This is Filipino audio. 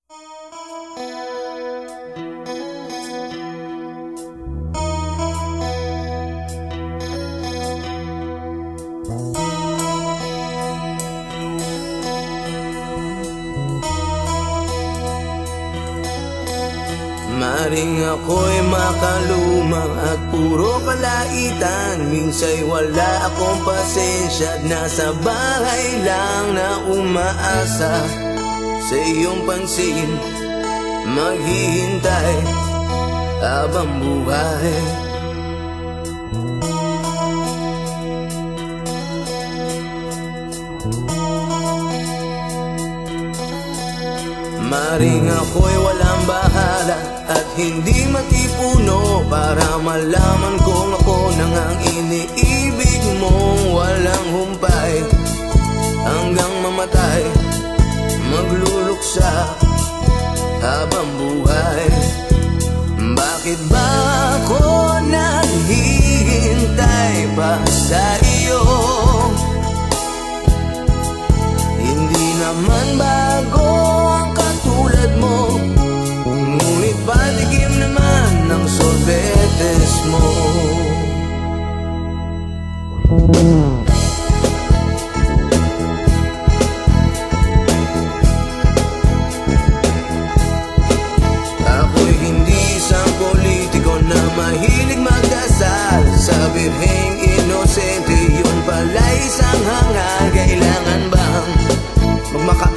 Maring ako'y makaluma at puro kalaitan. Minsa'y wala akong pasensya at nasa bahay lang na umaasa sa iyong pansin. Maghihintay habang buhay. Maring ako'y walang bahala at hindi matipuno para malaman kung ako nang ang iniibig mong walang humpay. Hanggang mamatay, magluluksa habang buhay. Bakit ba ako naghihintay pa sa iyo? Hindi naman bago ang katulad mo, ngunit patigim naman ng sorbetes mo. Ako'y hindi isang politiko na mahilig magdasal sa birheng inosente. Yun pala isang hangal. Kailangan bang magmaka